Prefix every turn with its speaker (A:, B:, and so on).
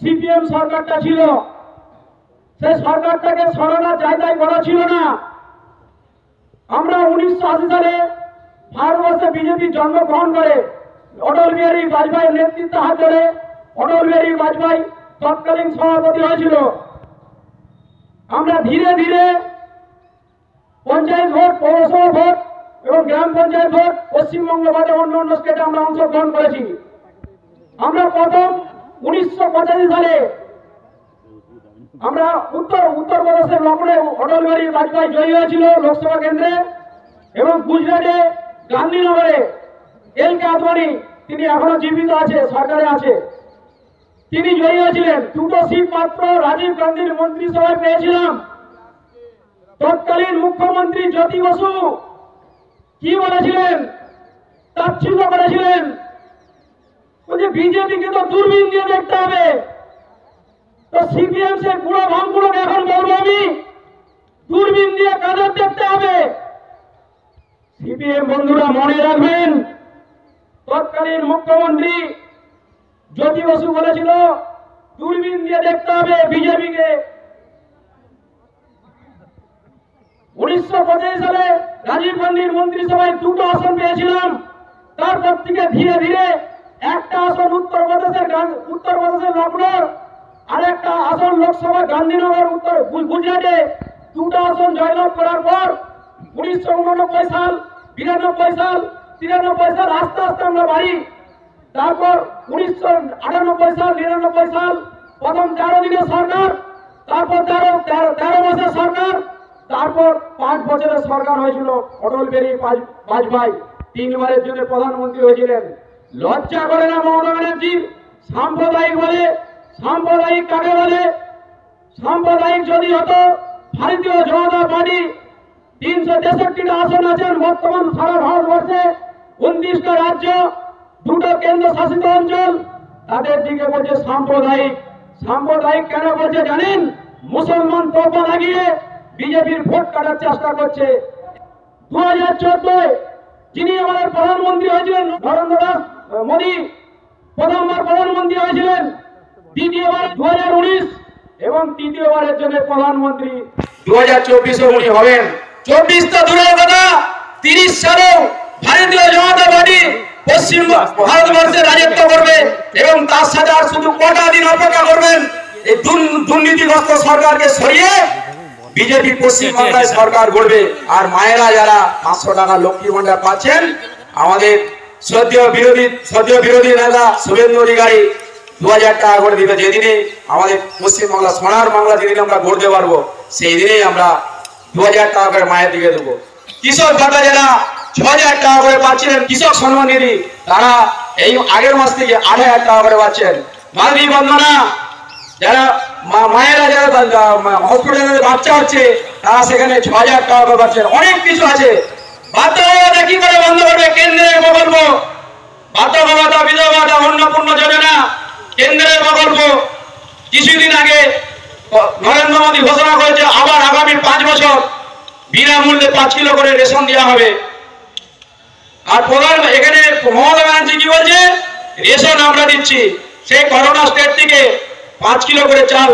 A: CPM সরকারটা ছিল, সেই সরকারটাকে সরানোর জায়গায় করা ছিল না। আমরা 1980 সালে ভারতবর্ষে বিজেপি জন্মগ্রহণ করে অটল বিহারী বাজপেয়ীর নেতৃত্বে হাত ধরে অটল বিহারী বাজপেয়ী তৎকালীন সভাপতি হয়েছিল। আমরা ধীরে ধীরে পঞ্চায়েত ভোট, পৌরসভা ভোট এবং গ্রাম পঞ্চায়েত ভোট পশ্চিমবঙ্গ বাদে অন্য অন্য স্টেটে আমরা অংশগ্রহণ করেছি। আমরা প্রথম 1985 সালে আমরা উত্তরপ্রদেশের লখনৌ অটল বিহারী বাজপেয়ী জয়ী হয়েছিল লোকসভা কেন্দ্রে, এবং গুজরাটে গান্ধীনগরে এল কে আদবানি, তিনি এখনো জীবিত আছে, সরকারে আছে, তিনি জয়ী হয়েছিলেন। দুটো সিট মাত্র রাজীব গান্ধীর মন্ত্রিসভায় পেয়েছিলাম। তৎকালীন মুখ্যমন্ত্রী জ্যোতি বসু কি বলেছিলেন? তাচ্ছিল্য করেছিলেন, বলছে বিজেপিকে তো দূরবীন দিয়ে দেখতে হবে। তো সিপিএম সে বুড়ো ভাঙগুলোকে এখন বলবো আমি, দূরবীন দিয়ে কাদের দেখতে হবে? সিপিএম বন্ধুরা মনে রাখবেন, তৎকালীন মুখ্যমন্ত্রী জ্যোতি বসু বলেছিল দূরবীন দিয়ে দেখতে হবে বিজেপিকে। 1985 সালে রাজীব গান্ধীর মন্ত্রিসভায় দুটো আসন পেয়েছিলাম। তারপর থেকে ধীরে ধীরে একটা আসন উত্তরপ্রদেশের লখনৌ, আর একটা আসন লোকসভা গান্ধীনগর উত্তর গুজরাটে দুটো আসন জয়লাভ করার পর 1989 সাল, 92 সাল, 93 সাল আস্তে আস্তে আমরা বাড়ি। তারপর 1998 সাল, 99 সাল প্রথম 13 দিনের সরকার, তারপর 13 মাসের সরকার, তারপর 5 বছরের সরকার হয়েছিল অটল বিহারী বাজপেয়ী, 3 বারের জন্য প্রধানমন্ত্রী হয়েছিলেন। লজ্জা করে না মমতা ব্যানার্জি? সাম্প্রদায়িক বলে, সাম্প্রদায়িক কাকে বলে? সাম্প্রদায়িক যদি হতো, ভারতীয় জনতা পার্টি 363টা আসন আছেন বর্তমান সারা ভারতবর্ষে, 29টা রাজ্য, 2টো কেন্দ্র শাসিত অঞ্চল, তাদের দিকে বলছে সাম্প্রদায়িক। সাম্প্রদায়িক কেন বলছে জানেন? মুসলমান তোপা লাগিয়ে বিজেপির ভোট কাটার চেষ্টা করছে। 2014 যিনি আমাদের প্রধানমন্ত্রী হয়েছিলেন নরেন্দ্র দাস মোদী, প্রথমবার প্রধানমন্ত্রী হয়েছিলেন, দ্বিতীয়বার 2019 এবং তৃতীয়বারের জন্য প্রধানমন্ত্রী 2024 উনি হবেন। 24 তো দূরের কথা, 30 সালেও ভারতীয় জনতা পার্টি পশ্চিম ভারতবর্ষে রাজত্ব করবে, এবং তার সাথে আর শুধু কটা দিন অপেক্ষা করবেন এই দুর্নীতিগ্রস্ত সরকারকে সরিয়ে বিজেপি পশ্চিমবাংলায় সরকার গড়বে। আর মায়েরা যারা 500 টাকা লক্ষ্মী ভান্ডার পাচ্ছেন, আমাদের সদ্য বিরোধী নেতা শুভেন্দু অধিকারী 2000 টাকা করে দিবে। যেদিনে আমাদের পশ্চিমবাংলা সোনার বাংলা যেদিন আমরা গড়তে পারবো, সেই দিনেই আমরা 2000 টাকা করে মায়ের দিকে দেবো। কৃষক ভাতা যারা 6000 টাকা করে পাচ্ছিলেন কৃষক সম্মান নিধি, তারা এই আগের মাস থেকে 8000 টাকা করে পাচ্ছেন। মাতৃ বন্দনা যারা মায়েরা যারা হসপিটালে বাচ্চা হচ্ছে, তারা সেখানে 6000 টাকা করে পাচ্ছেন। অনেক কিছু আছে। বাধ্যবাধকতা কি করে বন্ধ করবে? কেন্দ্রের প্রকল্প, বাধ্যবাধকতা, বিধবা ভাতা, অন্নপূর্ণ যোজনা কেন্দ্রের প্রকল্প। কিছুদিন আগে নরেন্দ্র মোদী ঘোষণা করেছে আবার আগামী 5 বছর বিনামূল্যে 5 কিলো করে রেশন দেওয়া হবে। আর এখানে মমতা ব্যানার্জি কি বলছে? রেশন আমরা দিচ্ছি। সেই করোনা স্টেট থেকে 5 কিলো করে চাল